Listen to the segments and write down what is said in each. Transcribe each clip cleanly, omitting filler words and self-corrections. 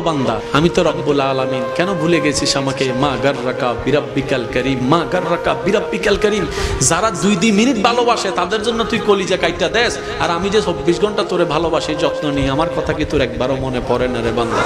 বান্দা, আমি তো রব্বুল আলামিন, কেন ভুলে গেছিস আমাকে? মা গাররাকা বিরাব্বিকাল কারীম, মা গাররাকা বিরাব্বিকাল কারীম। যারা 2 মিনিট ভালোবাসে তাদের জন্য তুই কলিজা কাইটা দেস, আর আমি যে 24 ঘন্টা তোরে ভালোবাসি, যত্ন নিই, আমার কথা কি তোর একবারও মনে পড়ে না রে বান্দা?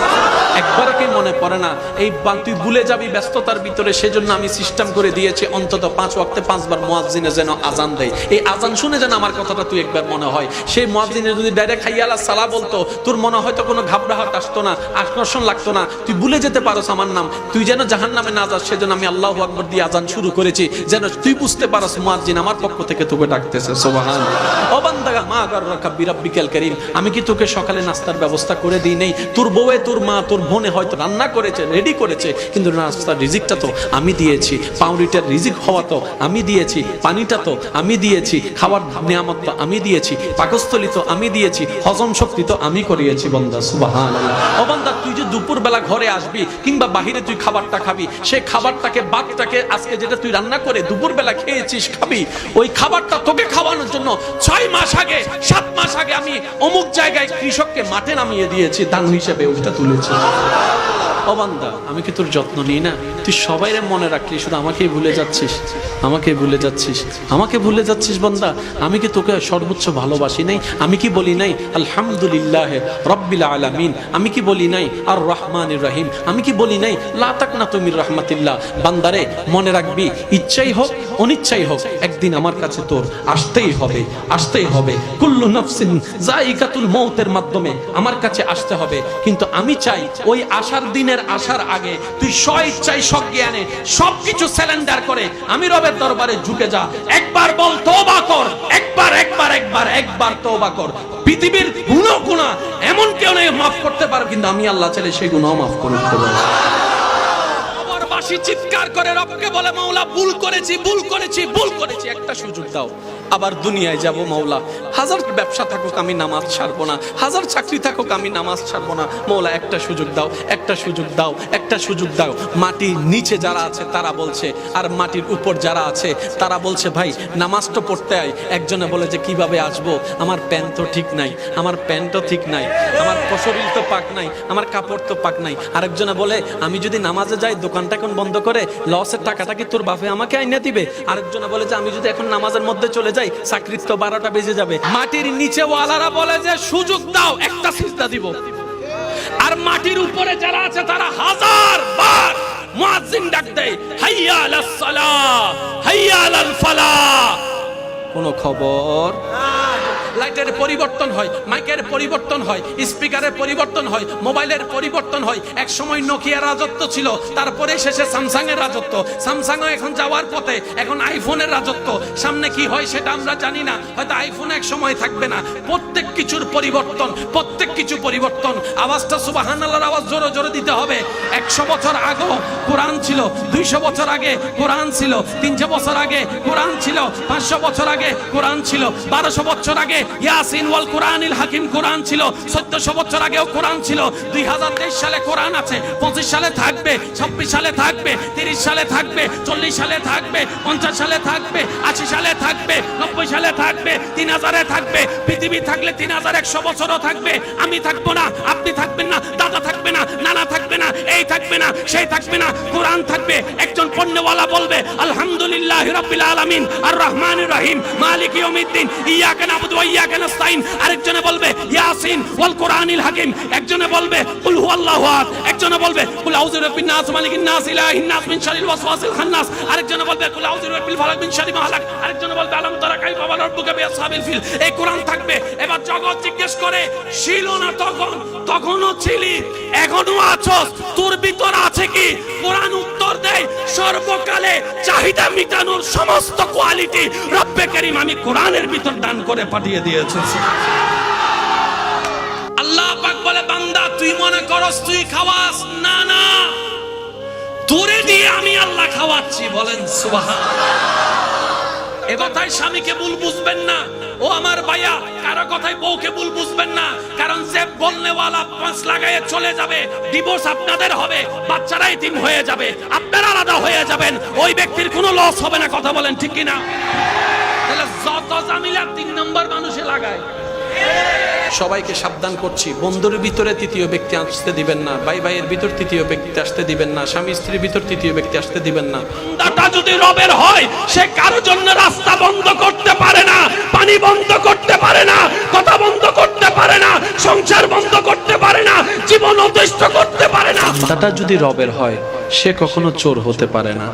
একবারও কি মনে পড়ে না? এই তুই ভুলে যাবি ব্যস্ততার ভিতরে, সেজন্য আমি সিস্টেম করে দিয়েছি অন্তত 5 ওয়াক্তে 5 বার মুয়াজ্জিনে যেন আজান দেয়। এই আজান শুনে যেন আমার কথাটা তুই একবার মনে হয়। সেই মুয়াজ্জিনে যদি ডাইরেক্ট হাইয়া আলাস সালাহ বলতো, তোর মনে হয়তো কোনো ঘাবড়াহট আসতো না, আকর্ষণ লাগতো না, তুই ভুলে যেতে পারোস আমার নাম। তুই যেন জাহান্নামে না যাস, সেজন্য আমি আল্লাহু আকবার দিয়ে আজান শুরু করেছি, যেন তুই বুঝতে পারস মুয়াজ্জিন আমার পক্ষ থেকে তোকে ডাকতেছে। সুবহানাল্লাহ। ও বান্দা, মা গাররাকা বিরাব্বিকাল কারীম, আমি কি তোকে সকালে নাস্তার ব্যবস্থা করে দিই নাই? তোর বউয়ে, তোর মা, তোর বোনে হয়তো রান্না করেছে, রেডি করেছে, কিন্তু নাস্তার রিজিকটা তো আমি দিয়েছি, পাউরুটির রিজিক হওয়া তো আমি দিয়েছি, পানিটা তো আমি দিয়েছি, খাবার নিয়ামত তো আমি দিয়েছি, পাকস্থলী তো আমি দিয়েছি, হজম শক্তি তো আমি করিয়েছি। বান্দা সুবহানাল্লাহ। ও বান্দা, তুই যে দুপুরবেলা ঘরে আসবি কিংবা বাহিরে তুই খাবারটা খাবি, সেই খাবারটাকে বাঘটাকে আজকে যেটা তুই রান্না করে দুপুরবেলা খেয়েছিস খাবি, ওই খাবারটা তোকে খাওয়ানোর জন্য 6 মাস আগে 7 মাস আগে আমি অমুক জায়গায় কৃষককে মাঠে নামিয়ে দিয়েছি, দান হিসেবে ওইটা তুলেছি। ও বান্দা, আমি কি তোর যত্ন নিই না? তুই সবাইরে মনে রাখলি, শুধু আমাকেই ভুলে যাচ্ছিস, আমাকেই ভুলে যাচ্ছিস, আমাকে ভুলে যাচ্ছিস। বান্দা, আমি কি তোকে সর্বোচ্চ ভালোবাসি নাই? আমি কি বলি নাই আলহামদুলিল্লাহ রাব্বিল আলামিন? আমি কি বলি নাই আর রহমানির রহিম? আমি কি বলি নাই লা তাকনাতু মির রাহমাতিল্লাহ? বান্দারে, মনে রাখবি, ইচ্ছাই হোক অনিচ্ছাই হোক, একদিন আমার কাছে তোর আসতেই হবে, আসতেই হবে। কুল্লু নাফসিন যায়িকাতুল মউতের মাধ্যমে আমার কাছে আসতে হবে। কিন্তু আমি চাই ওই আসার দিনের আসার আগে তুই স্বইচ্ছায় সজ্ঞানে সবকিছু সারেন্ডার করে আমি রবের দরবারে ঝুঁকে যা। একবার বল তওবা কর, একবার একবার একবার একবার তওবা কর। পৃথিবীর গুনাহ এমন কেউ নেই মাফ করতে পারো, কিন্তু আমি আল্লাহ চাইলে সেই গুনাহ মাফ করে দিতে পারি। চিৎকার করে রবকে বলে, মাওলা ভুল করেছি, ভুল করেছি, ভুল করেছি, একটা সুযোগ দাও। আবার দুনিয়ায় যাব মাওলা, হাজার ব্যবসা থাকুক আমি নামাজ ছাড়বো না, হাজার চাকরি থাকুক আমি নামাজ ছাড়বো না। মাওলা একটা সুযোগ দাও, একটা সুযোগ দাও, একটা সুযোগ দাও। মাটির নিচে যারা আছে তারা বলছে, আর মাটির উপর যারা আছে তারা বলছে, ভাই নামাজ তো পড়তে আয়। একজনে বলে যে কিভাবে আসবো, আমার প্যান্ট তো ঠিক নাই, আমার প্যান্টও ঠিক নাই, আমার শরীর তো পাক নাই, আমার কাপড় তো পাক নাই। আরেকজনে বলে, আমি যদি নামাজে যাই দোকানটা এখন বন্ধ করে লসের টাকাটা কি তোর বাপে আমাকে আইনা দিবে? আরেকজনে বলে যে আমি যদি এখন নামাজের মধ্যে চলে যাই চাকরির তো 12টা বেজে যাবে। মাটির নিচে ওয়ালারা বলে যে সুযোগ দাও, একটা সিজদা দিব। আর মাটির উপরে যারা আছে তারা হাজার বার মুয়াজ্জিন ডাক দেয়, হাইয়া আলাস সালাহ, হাইয়া আলাল ফালাহ। কোন খবর? লাইটের পরিবর্তন হয়, মাইকের পরিবর্তন হয়, স্পিকারের পরিবর্তন হয়, মোবাইলের পরিবর্তন হয়। এক সময় নোকিয়ার রাজত্ব ছিল, তারপরে শেষে স্যামসাং এর রাজত্ব। স্যামসাং এখন যাওয়ার পথে, এখন আইফোনের রাজত্ব। সামনে কি হয় সেটা আমরা জানি না, হয়তো আইফোন এক সময় থাকবে না। প্রত্যেক কিছুর পরিবর্তন, প্রত্যেক কিছু পরিবর্তন। আওয়াজটা সুবহানাল্লাহর আওয়াজ জোরে জোরে দিতে হবে। 100 বছর আগে কোরআন ছিল, 200 বছর আগে কোরআন ছিল, 300 বছর আগে কোরআন ছিল, 500 বছর আগে কোরআন ছিল, 1200 বছর আগে ইয়াসিন ওয়াল কুরআনিল হাকিম কোরআন ছিল, 1400 বছর আগেও কোরআন ছিল। 2023 সালে কোরআন আছে, 25 সালে থাকবে, 26 সালে থাকবে, 30 সালে থাকবে, 40 সালে থাকবে, 50 সালে থাকবে, 80 সালে থাকবে, 90 সালে থাকবে, 3000-এ থাকবে। পৃথিবী থাকলে 3100 বছরও থাকবে। আমি থাকবো না, আপনি থাকবেন না, দাদা থাকবে না, নানা থাকবে না, এই থাকবে না, সেই থাকবে না, কোরআন থাকবে। একজন পণ্যওয়ালা বলবে আলহামদুলিল্লাহি রাব্বিল আলামিন আর রহমানির রহিম মালিক ইয়াউমিদ্দিন ইয়াকা নাবুদু ওয়া ইয়াকা নাস্তাইন। আরেকজনে বলবে ইয়াসিন ওয়াল কুরআনিল হাকিম। একজনে বলবে কুল হুয়াল্লাহু আহাদ। একজনে বলবে কুল আউযু বিরাব্বিন নাস মালিকিন নাস ইলাহিন নাস মিন শারিল ওয়াসওয়াসিল খান্নাস। আরেকজনে বলবে কুল আউযু বিরাব্বিল ফালাক মিন শারি মা হালাক। আরেকজনে বলবে আলাম তারা কাইফা ওয়া রাব্বুকা বিআসহাবিল ফিল। এই কোরআন থাকবে। এবার জগৎ জিজ্ঞেস করে, ছিল না তখন? তখনও ছিলি, এখনো আছস, তোর ভিতর আছে কি? কোরআন উত্তর দেয়, সর্বকালে চাহিদা মিটানোর সমস্ত কোয়ালিটি রব্বে কারীম আমি কোরআনের ভিতর দান করে পাঠিয়ে দিয়েছি। আল্লাহ পাক বলে, বান্দা তুই মনে করস তুই খাওয়াস, না না, তোরে দিয়ে আমি আল্লাহ খাওয়াচ্ছি। বলেন সুবহানাল্লাহ। এ কথায় স্বামীকে ভুল বুঝবেন না, ও আমার ভাইয়া, কারো কথায় বউকে ভুল বুঝবেন না। কারণ যে বলনেওয়ালা পাঁচ লাগায়ে চলে যাবে, ডিভোর্স আপনাদের হবে, বাচ্চারা এতিম হয়ে যাবে, আপনারা আলাদা হয়ে যাবেন, ওই ব্যক্তির কোনো লস হবে না। কথা বলেন ঠিক কিনা? তাহলে যত জামিলা 3 নম্বর মানুষে লাগায়। সবাইকে সাবধান করছি, বন্ধুর ভিতরে তৃতীয় ব্যক্তি আসতে দিবেন না, ভাই ভাইয়ের ভিতর তৃতীয় ব্যক্তি আসতে দিবেন না, স্বামী স্ত্রীর ভিতর তৃতীয় ব্যক্তি আসতে দিবেন না। বান্দাটা যদি রবের হয় সে কারো জন্য রাস্তা বন্ধ করতে পারে না, পানি বন্ধ করতে পারে না, কথা বন্ধ করতে পারে না, সংসার বন্ধ করতে পারে না, জীবন অতিষ্ঠ করতে পারে না। বান্দাটা যদি রবের হয় সে কখনো চোর হতে পারে না।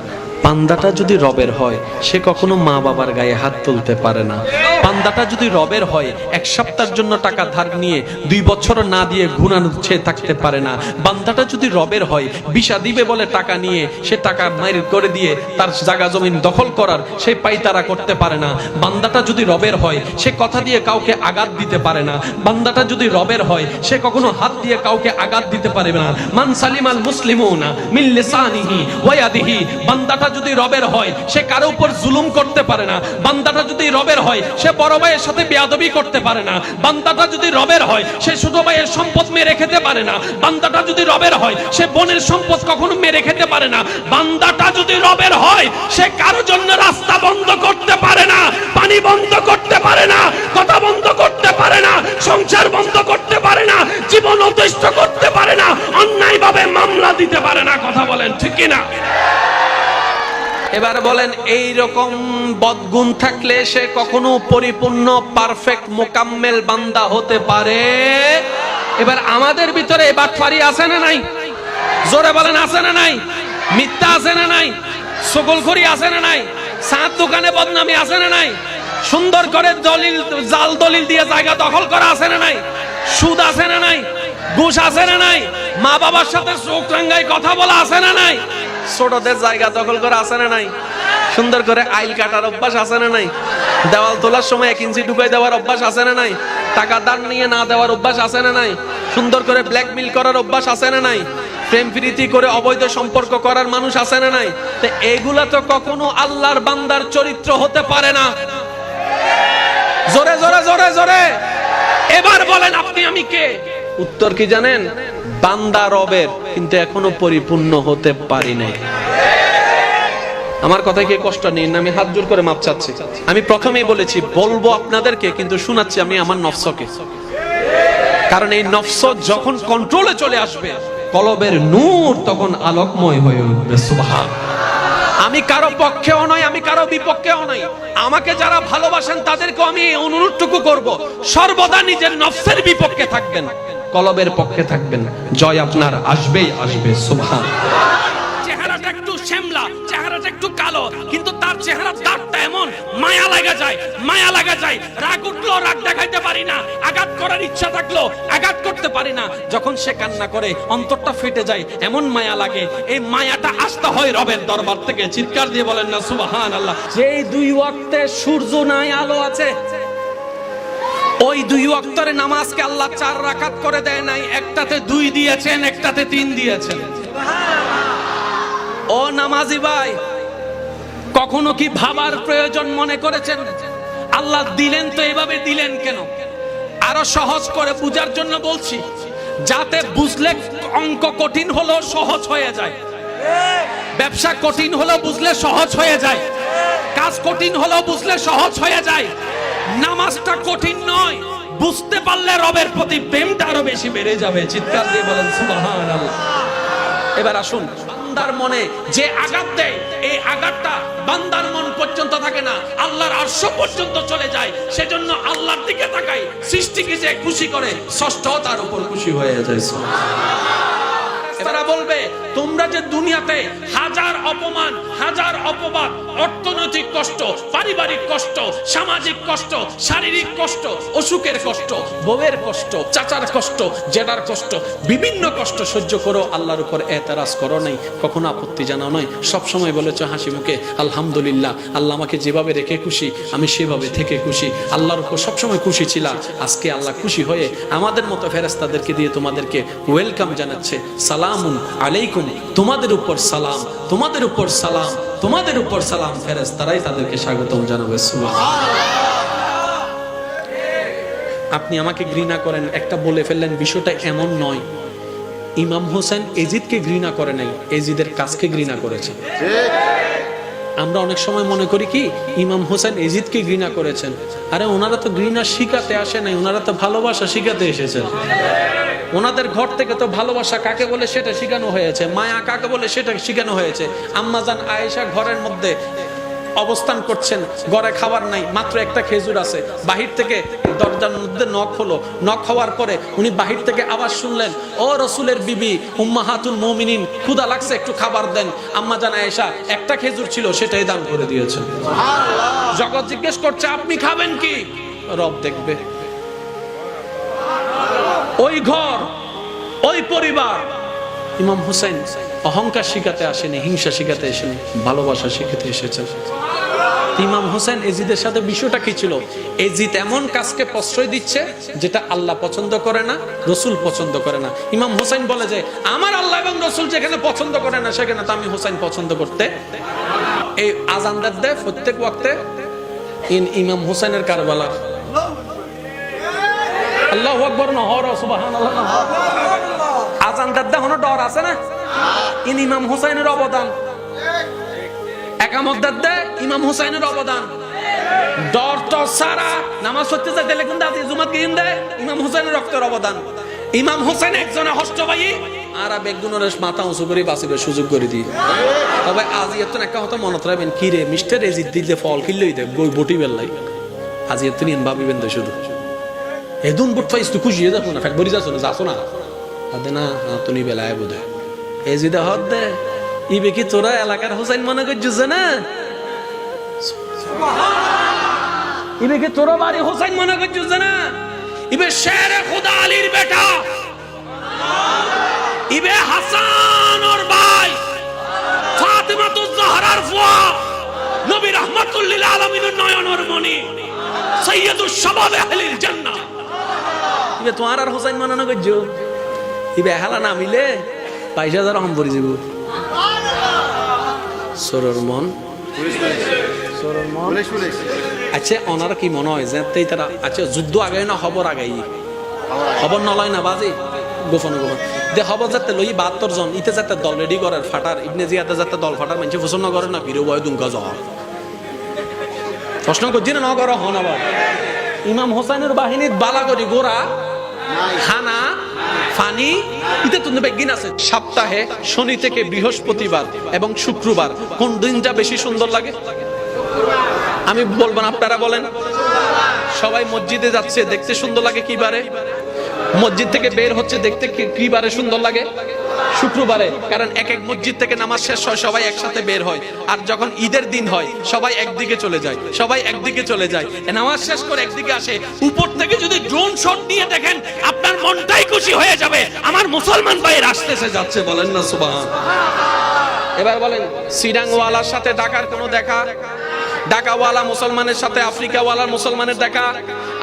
বান্দাটা যদি রবের হয় সে কখনো মা বাবার গায়ে হাত তুলতে পারে না। বান্দাটা যদি রবের হয় এক সপ্তাহের জন্য টাকা ধার নিয়ে 2 বছর না দিয়ে ঘুরাচ্ছে থাকতে পারে না। বান্দাটা যদি রবের হয় বিষা দিবে বলে টাকা নিয়ে সে টাকা মাইর করে দিয়ে তার জায়গা জমিন দখল করার সে পাইতারা করতে পারে না। বান্দাটা যদি রবের হয় সে কথা দিয়ে কাউকে আঘাত দিতে পারে না। বান্দাটা যদি রবের হয় সে কখনো হাত দিয়ে কাউকে আঘাত দিতে পারবে না। মান সালিমাল মুসলিমুনা মিন লিসানিহি ওয়া ইয়াদিহি। বান্দাটা যদি রবের হয় সে কারো উপর জুলুম করতে পারে না। বান্দাটা যদি রবের হয় সে বড় ভাইয়ের সাথে বেয়াদবি করতে পারে না। বান্দাটা যদি রবের হয় সে ছোট ভাইয়ের সম্পদ মেরে খেতে পারে না। বান্দাটা যদি রবের হয় সে বোনের সম্পদ কখনো মেরে খেতে পারে না। বান্দাটা যদি রবের হয় সে কারো জন্য রাস্তা বন্ধ করতে পারে না, পানি বন্ধ করতে পারে না, কথা বন্ধ করতে পারে না, সংসার বন্ধ করতে পারে না, জীবন অতিষ্ঠ করতে পারে না, অন্যায়ভাবে মামলা দিতে পারে না। কথা বলেন ঠিক কি না? এবার বলেন এই রকম বদগুণ থাকলে সে কখনো পরিপূর্ণ পারফেক্ট মোকাম্মেল বান্দা হতে পারে? এবার আমাদের ভিতরে বাটপারি আছে না নাই? জোরে বলেন আছে না নাই? মিথ্যা আছে না নাই? সকলখড়ি আছে না নাই? সাত দোকানে বদনামি আছে না নাই? সুন্দর করে দলিল জাল দলিল দিয়ে জায়গা দখল করা আছে না নাই? সুদ আছে না নাই? ঘুষ আছে না নাই? মা বাবার সাথে চোখ রাঙ্গাই কথা বলা আছে না নাই? ছোটদের জায়গা দখল করা আছে না নাই? সুন্দর করে আইল কাটার অভ্যাস আছে না নাই? দেওয়াল তোলার সময় 1 ইঞ্চি ঢুকাই দেওয়ার অভ্যাস আছে না নাই? টাকা দান নিয়ে না দেওয়ার অভ্যাস আছে না নাই? সুন্দর করে ব্ল্যাকমেইল করার অভ্যাস আছে না নাই? প্রেম প্রীতি করে অবৈধ সম্পর্ক করার মানুষ আছে না নাই? তো এগুলা তো কখনো আল্লাহর বান্দার চরিত্র হতে পারে না। জোরে জোরে জোরে জোরে এবার বলেন আপনি আমি কে? উত্তর কি জানেন? বান্দা রবের, কিন্তু এখনো পরিপূর্ণ হতে পারি নাই। আমার কথায় কি কষ্ট নেই না? আমি হাত জোর করে মাপ চাচ্ছি। আমি প্রথমেই বলেছি বলবো আপনাদেরকে, কিন্তু শোনাচ্ছি আমি আমার নফসকে। কারণ এই নফস যখন কন্ট্রোলে চলে আসবে কলবের নূর তখন আলোকময় হয়ে উঠবে। সুবহান। আমি কারো পক্ষেও নই, আমি কারো বিপক্ষেও নই। আমাকে যারা ভালোবাসেন তাদেরকে আমি অনুরোধটুকু করব, সর্বদা নিজের নফসের বিপক্ষে থাকবেন, কলবের পক্ষে থাকবেন। জয় আপনার আসবেই আসবে। সুবহান। চেহারাটা একটু শ্যামলা, চেহারাটা একটু কালো, কিন্তু তার চেহারার দাঁতটা এমন মায়া লাগা যায়, মায়া লাগা যায়। রাগ উঠলো রাগ দেখাইতে পারি না, আঘাত করার ইচ্ছা থাকলো আঘাত করতে পারি না। যখন সে কান্না করে অন্তরটা ফেটে যায়, এমন মায়া লাগে। এই মায়াটা আসতে হয় রবের দরবার থেকে। চিৎকার দিয়ে বলেন না সুবহানাল্লাহ। যেই 2 ওয়াক্তে সূর্য নাই আলো আছে, ওই 2 ওয়াক্তের নামাজকে আল্লাহ 4 রাকাত করে দেয় নাই। একটাতে 2 দিয়েছেন, একটাতে 3 দিয়েছেন। ও নামাজি ভাই, কখনো কি ভাবার প্রয়োজন মনে করেছেন আল্লাহ দিলেন তো এভাবে দিলেন কেন? আরো সহজ করে বুঝার জন্য বলছি, যাতে বুঝলে অঙ্ক কঠিন হলো সহজ হয়ে যায়, ব্যবসা কঠিন হলো বুঝলে সহজ হয়ে যায়, কাজ কঠিন হলো বুঝলে সহজ হয়ে যায়। নামাজটা কঠিন নয়, বুঝতে পারলে রবের প্রতি প্রেমটা আরো বেশি বেড়ে যাবে। চিৎকার দিয়ে বলেন সুবহানাল্লাহ। এবার আসুন, বান্দার মনে যে আঘাত দেয় এই আঘাতটা বান্দার মন পর্যন্ত থাকে না, আল্লাহর আরশ পর্যন্ত চলে যায়। সেজন্য আল্লাহর দিকে তাকাই, সৃষ্টিকে যে খুশি করে ষষ্ঠও তার উপর খুশি হয়ে যায়। তারা বলবে তোমরা যে দুনিয়াতে হাজার অপমান, হাজার অপবাদ, অর্থনৈতিক কষ্ট, পারিবারিক কষ্ট, সামাজিক কষ্ট, শারীরিক কষ্ট, অসুখের কষ্ট, বউয়ের কষ্ট, চাচার কষ্ট, জেঠার কষ্ট, বিভিন্ন কষ্ট সহ্য করো, আল্লাহর উপর এতরাজ করো নাই, কখনো আপত্তি জানাও নাই, সব সময় বলেছো হাসি মুখে আলহামদুলিল্লাহ, আল্লাহ আমাকে যেভাবে রেখে খুশি আমি সেভাবে থেকে খুশি, আল্লাহর উপর সবসময় খুশি ছিলাম। আজকে আল্লাহ খুশি হয়ে আমাদের মতো ফেরেশতাদেরকে দিয়ে তোমাদেরকে ওয়েলকাম জানাচ্ছে, সালামুন আলাইকুম, তোমাদের উপর সালাম, তোমাদের উপর সালাম, তোমাদের উপর সালাম। ফেরেশতারাই তাদেরকে স্বাগতম জানাবে। আপনি আমাকে ঘৃণা করেন একটা বলে ফেললেন, বিষয়টা এমন নয়। ইমাম হোসেন এজিদকে ঘৃণা করে নাই, এজিদের কাজকে ঘৃণা করেছে। আমরা অনেক সময় মনে করি কি ইমাম হোসেন এজিদকে ঘৃণা করেছেন। আরে ওনারা তো ঘৃণা শিখাতে আসে নাই, ওনারা তো ভালোবাসা শিখাতে এসেছেন। ওনাদের ঘর থেকে তো ভালোবাসা কাকে বলে সেটা শেখানো হয়েছে, মায়া কাকে বলে সেটা শেখানো হয়েছে। আম্মাজান আয়েশা ঘরের মধ্যে অবস্থান করছেন, ঘরে খাবার নাই, মাত্র একটা খেজুর আছে। বাহির থেকে দরজার মধ্যে নখ হলো, নখ হওয়ার পরে উনি বাহির থেকে আওয়াজ শুনলেন, ও রসুলের বিবি উম্মাহাতুল মুমিনিন, ক্ষুধা লাগছে, একটু খাবার দেন। আম্মাজান আয়েশা একটা খেজুর ছিল, সেটাই দান করে দিয়েছেন। জগৎ জিজ্ঞেস করছে আপনি খাবেন কি? রব দেখবে। ওই ঘর, ওই পরিবার। ইমাম হোসেন অহংকার শিখাতে আসেনি, হিংসা শিখাতে আসেনি, ভালোবাসা শিখাতে এসেছেন। ইমাম হোসেন এজিদের সাথে বিষয়টা কি ছিল? এজিদ এমন কাজকে প্রশ্রয় দিচ্ছে যেটা আল্লাহ পছন্দ করে না, রসুল পছন্দ করে না। ইমাম হোসেন বলে যে আমার আল্লাহ এবং রসুল যেখানে পছন্দ করে না সেখানে তো আমি হোসেন পছন্দ করতে। এই আজানদার দেয় প্রত্যেক ওয়াক্তে ইমাম হোসেনের কারবালা। আল্লাহু আকবার না হর সুবহানাল্লাহ। আজানদার দেয় কোনো ডর আছে না? ইমাম হোসেনের অবদান। একামত দেয় ইমাম হোসেনের অবদান। ডর তো সারা নামাজ পড়তে যায় দিলে কিন্তু আজ জুমাত গিয়ে দেয় ইমাম হোসেনের রক্তের অবদান। ইমাম হোসেন একজনের হস্ত ভাই আর বেগুনের মাথা উঁচু করে বাঁচিবে সুযোগ করে দিই। তবে আজ এত একটা কথা মনত রাখবেন, কি রে মিস্টার এজিদ দিলে ফল কিনলেই দেয় বই বটি বেল্লাই। আজ এত নিন ভাবিবেন তো শুধু এদুন বুট পাইস তুই খুশি হয়ে যাবো না, ফ্যাক্টরি যাচ্ছ না, যাচ্ছ না আদে না তুমি বেলায় বোধ হয় এজিদে হদ দে ইবে কি তোরা এলাকার হোসেন মনে করছিস না? ইবে কি তোরা বাড়ি হোসেন মনে করছিস না? ইবে শেরে খুদা আলীর বেটা, ইবে হাসান ওর ভাই, ফাতেমাতুজ জাহরার ফুয়া, নবী রাহমাতুল লিল আলামিনের নয়নের মণি, সাইয়্যিদুশ শাবাব আহলিল জান্নাহ। ইবে তোমার আর হোসেন মনে করছো? ইবে হালা না মিলে ২২,০০০ রহম পড়ে যাব। সরর মন আচ্ছা ওনারা কি মনে হয় যে তারা আচ্ছা যুদ্ধ আগে না খবর আগাই খবর নলয় না বাজে গোপন গোপন দে খবর যাতে লই ৭২ জন ইতে যাতে দল রেডি করার ফাটার ইবনে জিয়াদে যাতে দল ফাটার মানুষ পছন্দ করে না বিরো বয় দুঙ্গা জহ প্রশ্ন করছি না করা হন। আবার ইমাম হোসেনের বাহিনীর বালাগরি গোড়া খানা ফানি ইতে তুমি বেগিন আছে। সপ্তাহে শনি থেকে বৃহস্পতিবার এবং শুক্রবার কোন দিনটা বেশি সুন্দর লাগে? আমি বলবো না, আপনারা বলেন। সবাই মসজিদে যাচ্ছে দেখতে সুন্দর লাগে কি বারে? মসজিদ থেকে বের হচ্ছে দেখতে কি বারে সুন্দর লাগে? শুক্রবারে। কারণ এক এক মসজিদ থেকে নামাজ শেষ হয়, সবাই একসাথে বের হয়। আর যখন ঈদের দিন হয় সবাই একদিকে চলে যায়, সবাই একদিকে চলে যায়, নামাজ শেষ করে একদিকে আসে। উপর থেকে যদি ড্রোন শট নিয়ে দেখেন আপনার মনটাই খুশি হয়ে যাবে, আমার মুসলমান ভাই আসতেছে যাচ্ছে। বলেন না সুবহান। এবার বলেন সিডাংওয়ালার সাথে ঢাকার কোনো দেখা? ঢাকাওয়ালা মুসলমানের সাথে আফ্রিকাওয়ালার মুসলমানের দেখা,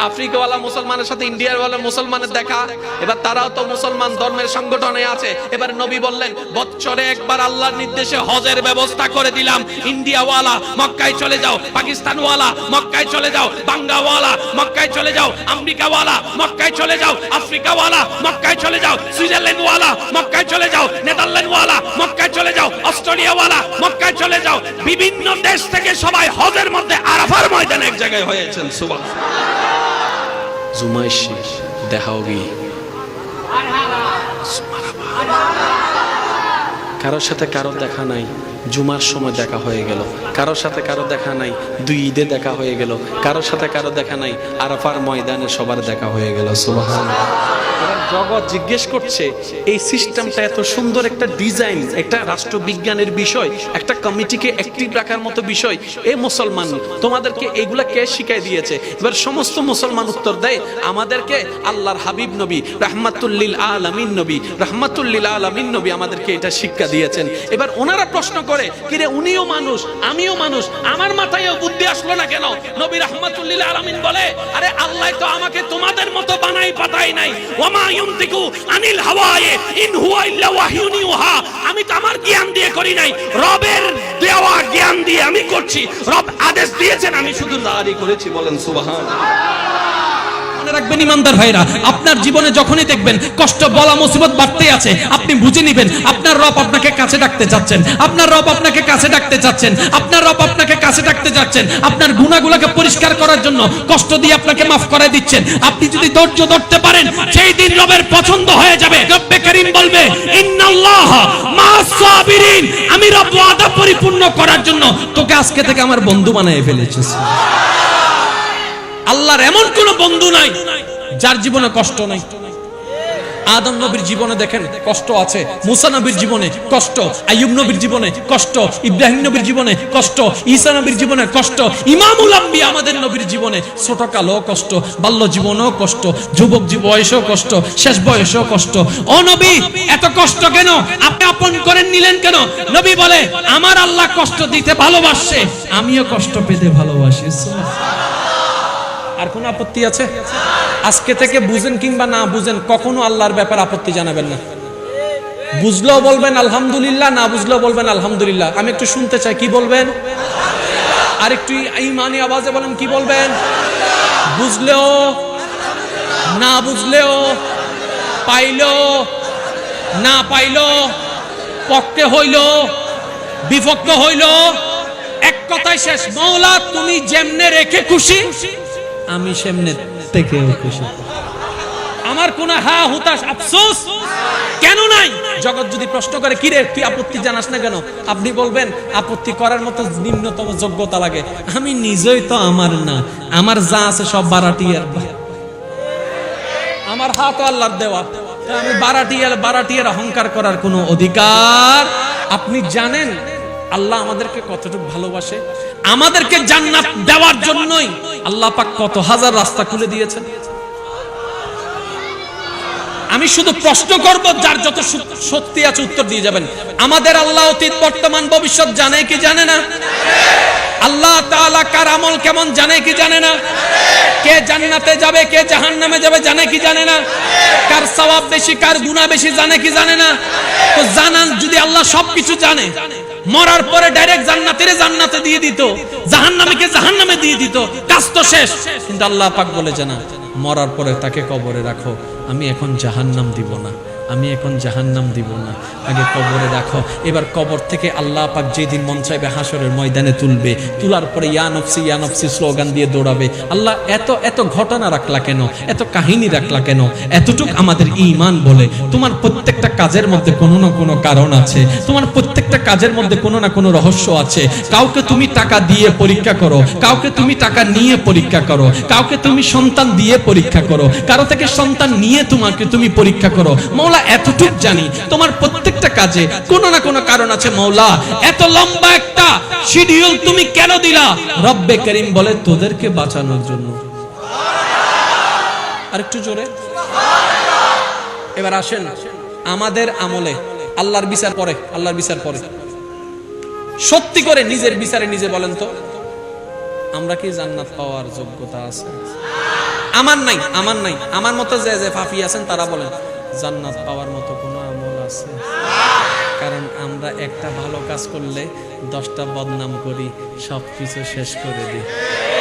আফ্রিকাওয়ালা মুসলমানের সাথে ইন্ডিয়াওয়ালা মুসলমানের দেখা। এবার তারাও তো মুসলমান ধর্মের সংগঠনে আছে। এবার নবী বললেন বছরে একবার আল্লাহর নির্দেশে হজের ব্যবস্থা করে দিলাম। ইন্ডিয়াওয়ালা মক্কায় চলে যাও, পাকিস্তানওয়ালা মক্কায় চলে যাও, বাঙ্গাওয়ালা মক্কায় চলে যাও, আমেরিকাওয়ালা মক্কায় চলে যাও, আফ্রিকাওয়ালা মক্কায় চলে যাও, সুইজারল্যান্ডওয়ালা মক্কায় চলে যাও, নেদারল্যান্ডওয়ালা মক্কায় চলে যাও, অস্ট্রেলিয়াওয়ালা মক্কায় চলে যাও। বিভিন্ন দেশ থেকে সবাই হজের মধ্যে আরাফার ময়দানে এক জায়গায় হয়েছেন। সুবহানাল্লাহ। জুমাইশি দেখাওগি কারোর সাথে কারো দেখা নাই, জুমার সময় দেখা হয়ে গেল। কারোর সাথে কারো দেখা নাই, দুই ঈদে দেখা হয়ে গেল। কারোর সাথে কারো দেখা নাই, আরাফার ময়দানে সবার দেখা হয়ে গেল। সুবহানাল্লাহ। জগৎ জিজ্ঞেস করছে এই সিস্টেমটা এত সুন্দর একটা ডিজাইন, একটা রাষ্ট্রবিজ্ঞানের বিষয়, একটা কমিটিকে অ্যাক্টিভ রাখার মতো বিষয়। এই মুসলমান তোমাদেরকে এগুলা কে শিখাই দিয়েছে? এবার সমস্ত মুসলমান উত্তর দেয় আমাদেরকে আল্লাহর হাবিব নবী রাহমাতুল লিল আলামিন নবী, রাহমাতুল লিল আলামিন নবী আমাদেরকে এটা শিক্ষা দিয়েছেন। এবার ওনারা প্রশ্ন করে কিরে উনিও মানুষ আমিও মানুষ, আমার মাথায়ও বুদ্ধি আসলো না কেন? নবী রাহমাতুল লিল আলামিন বলে আরে আল্লাহ তো আমাকে তোমাদের মতো বানাই পাঠাই নাই। ওয়ামা ইউনতিকু আনিল হাওয়ায়ে ইন হুয়া ইল্লা ওয়াহয়ুন ইউহা। আমি তো আমার জ্ঞান দিয়ে করি নাই, রবের দেওয়া জ্ঞান দিয়ে আমি করছি। রব আদেশ দিয়েছেন, আমি শুধু জারি করেছি। বলেন সুবহানাল্লাহ। রাখবেন ইমানদার ভাইরা, আপনার জীবনে যখনই দেখবেন কষ্ট বলা মুসিবত বাড়তে আছে, আপনি বুঝে নেবেন আপনার রব আপনাকে কাছে ডাকতে যাচ্ছেন, আপনার রব আপনাকে কাছে ডাকতে যাচ্ছেন, আপনার রব আপনাকে কাছে ডাকতে যাচ্ছেন, আপনার গুনাহগুলোকে পরিষ্কার করার জন্য কষ্ট দিয়ে আপনাকে মাফ করে দিচ্ছেন। আপনি যদি ধৈর্য ধরতে পারেন সেই দিন রবের পছন্দ হয়ে যাবে। রব্বে কারীম বলবে ইন্নাল্লাহ মা'আস সাবিরিন, আমি রব ওয়াদা পরিপূর্ণ করার জন্য তোকে আজকে থেকে আমার বন্ধু বানিয়ে ফেলেছি। আল্লাহর এমন কোন বন্ধু নাই যার জীবনে কষ্ট নাই। আদম নবীর জীবনে দেখেন কষ্ট আছে, মুসা নবীর জীবনে কষ্ট, আইয়ুব নবীর জীবনে কষ্ট, ইব্রাহিম নবীর জীবনে কষ্ট, ঈসা নবীর জীবনে কষ্ট, ইমামুল আম্বিয়া আমাদের নবীর জীবনে ছোটকালও কষ্ট, বাল্য জীবনেও কষ্ট, যুবক বয়সেও কষ্ট, শেষ বয়সেও কষ্ট। ও নবী এত কষ্ট কেন? আপনি আপন করে নিলেন কেন? নবী বলে আমার আল্লাহ কষ্ট দিতে ভালোবাসে, আমিও কষ্ট পেতে ভালোবাসি। আর কোন আপত্তি আছে? আজকে থেকে বুঝেন কিংবা না বুঝেন কখনো আল্লাহর ব্যাপারে আপত্তি জানাবেন না। বুঝলেও বলবেন আলহামদুলিল্লাহ, না বুঝলেও বলবেন আলহামদুলিল্লাহ। আমি একটু শুনতে চাই, কি বলবেন? আর একটু ঈমানি আওয়াজে বলেন, কি বলবেন? বুঝলেও না বুঝলেও, পাইলো না পাইলো, পক্ষে হইল বিপক্ষ হইল, এক কথায় শেষ, মওলা তুমি যেমনে রেখে খুশি আমি সেমনে থেকে খুশি। আমার কোন হা হুতাশ আফসোস কেন নাই? জগৎ যদি প্রশ্ন করে কি রে তুই আপত্তি জানাস না কেন, আপনি বলবেন আপত্তি করার মতো নিম্নতম যোগ্যতা লাগে। আমি নিজেই তো আমার না, আমার যা আছে সব বারাটিয়ার, আমার হাত আল্লাহর দেওয়া, আমি বারাটিয়ার অহংকার করার কোনো অধিকার। আপনি জানেন আল্লাহ আমাদেরকে কতটুকু ভালোবাসে? আমাদেরকে জান্নাত দেওয়ার জন্যই আল্লাহ পাক কত হাজার রাস্তা খুলে দিয়েছেন। আমি শুধু প্রশ্ন করব, যার যত শক্তি আছে উত্তর দিয়ে যাবেন। আমাদের আল্লাহ অতীত বর্তমান ভবিষ্যৎ জানে কি জানে না? আল্লাহ তাআলা কার আমল কেমন জানে কি জানে না? কে জান্নাতে যাবে কে জাহান্নামে যাবে জানে কি জানে না? কার সওয়াব বেশি কার গুনাহ বেশি জানে কি জানে না? তো জানান, যদি আল্লাহ সবকিছু জানে, মরার পরে ডাইরেক্ট জান্নাতে দিয়ে দিত, জাহান্নামীকে জাহান্নামে দিয়ে দিত, কাজ তো শেষ। কিন্তু আল্লাহ পাক বলে জানা, মরার পরে তাকে কবরে রাখো, আমি এখন জাহান্নাম দিব না, আমি এখন জাহান্নাম দিব না, আগে কবরে রাখো। এবার কবর থেকে আল্লাহ পাক যেদিন মন চাইবে হাসরের ময়দানে তুলবে, তোলার পরে ইয়া নফসি স্লোগান দিয়ে দৌড়াবে। আল্লাহ এত এত ঘটনা রাখলা কেন, এত কাহিনী রাখলা কেন? এতটুক আমাদের ঈমান বলে তোমার প্রত্যেকটা কাজের মধ্যে কোনো না কোনো কারণ আছে, তোমার প্রত্যেকটা কাজের মধ্যে কোনো না কোনো রহস্য আছে। কাউকে তুমি টাকা দিয়ে পরীক্ষা করো, কাউকে তুমি টাকা নিয়ে পরীক্ষা করো, কাউকে তুমি সন্তান দিয়ে পরীক্ষা করো, কারো থেকে সন্তান নিয়ে তুমি পরীক্ষা করো। মওলা এতটুক জানি তোমার প্রত্যেকটা কাজে কোনো না কোনো কারণ আছে। মওলা এত লম্বা একটা শিডিউল তুমি কেন দিলা? রব্বে করিম বলে তোদেরকে বাঁচানোর জন্য। আরেকটু জোরে এবার আসেন, আমাদের আমলে আল্লাহর বিচার পরে, আল্লাহর বিচার পরে। সত্যি করে নিজের বিচারে নিজে বলেন তো, আমরা কি জান্নাত পাওয়ার যোগ্যতা আছে? আমার নাই, আমার নাই। আমার মতো যে যে পাপী আছেন তারা বলেন জান্নাত পাওয়ার মতো কোনো আমল আছে? কারণ আমরা একটা ভালো কাজ করলে 10টা বদনাম করি, সবকিছু শেষ করে দিই।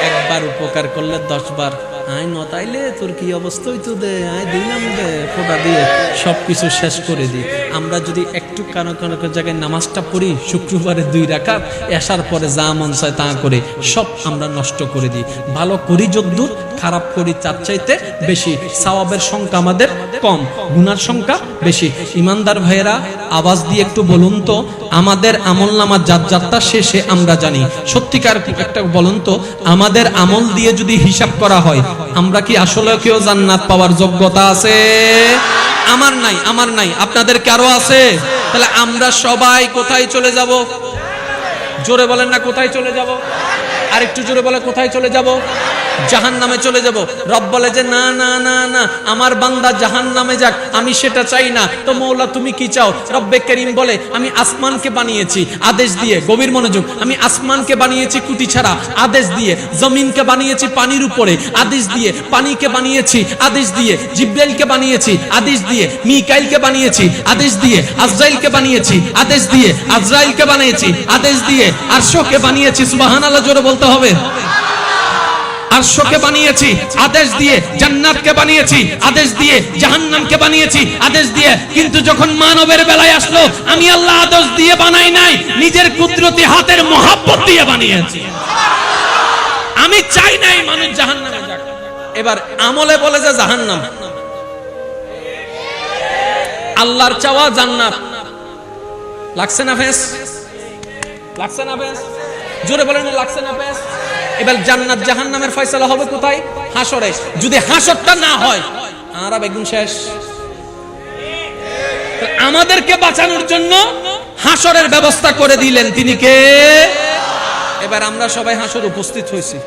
একবার উপকার করলে 10 বার আয় নতাইলে তোর কি অবস্থা হইতো দে, আয় দিলাম দে ফোঁটা দিয়ে সবকিছু শেষ করে দিই। আমরা যদি একটু কানো জায়গায় নামাজটা পড়ি, শুক্রবারে 2 রাকাত, এসার পরে যা মন চায় তা করে সব আমরা নষ্ট করে দিই। ভালো করি যদ্দূর, খারাপ করি তার চাইতে বেশি। সওয়াবের সংখ্যা আমাদের কম, গুনার সংখ্যা বেশি। ইমানদার ভাইয়েরা আওয়াজ দিয়ে একটু বলুন তো, আমাদের আমলনামা যাত্রা শেষে আমরা জানি, সত্যিকার একটা বলুন তো, আমাদের আমল দিয়ে যদি হিসাব করা হয়, আমরা কি আসলে কেউ জান্নাত পাওয়ার যোগ্যতা আছে? আমার নাই, আমার নাই। আপনাদের কারো আছে? তাহলে আমরা সবাই কোথায় চলে যাব? জোরে বলেন না, কোথায় চলে যাব? আরেকটু জোরে বলে, কোথায় চলে যাব? জাহান্নামে চলে যাব। রব বলে যে না না না না, আমার বান্দা জাহান্নামে যাক, আমি সেটা চাই না। তো মওলা তুমি কি চাও? রব্বে করিম বলে আমি আসমানকে বানিয়েছি আদেশ দিয়ে, গভীর মনোযোগ, আমি আসমানকে বানিয়েছি কুটি ছাড়া আদেশ দিয়ে, জমিনকে বানিয়েছি পানির উপরে আদেশ দিয়ে, পানিকে বানিয়েছি আদেশ দিয়ে, জিব্রাইলকে বানিয়েছি আদেশ দিয়ে, মিকাইলকে বানিয়েছি আদেশ দিয়ে, আজরাইলকে বানিয়েছি আদেশ দিয়ে, আজরাইলকে বানিয়েছি আদেশ দিয়ে, আরশকে বানিয়েছি। সুবহানাল্লাহ জোরে বলতে হবে। আরশকে বানিয়েছি আদেশ দিয়ে, জান্নাতকে বানিয়েছি আদেশ দিয়ে, জাহান্নামকে বানিয়েছি আদেশ দিয়ে, কিন্তু যখন মানবের বেলায় আসলো আমি আল্লাহ আদেশ দিয়ে বানাই নাই, নিজের কুদরতি হাতের মহব্বত দিয়ে বানিয়েছি। আমি চাই নাই মানুষ জাহান্নামে যাক। এবার আমলে বলে যে জাহান্নাম, আল্লাহর চাওয়া জান্নাত। লাগছে না ফেস? লাগছে না ফেস? জোরে বলেন লাগছে না ফেস? এবার জান্নাত জাহান্নামের ফয়সালা হবে কোথায়? হাসরে। যদি হাসরটা না হয় আর বেগুন শেষ। আমাদেরকে বাঁচানোর জন্য হাসরের ব্যবস্থা করে দিলেন তিনি কে? এবার আমরা সবাই হাসর উপস্থিত হয়েছি।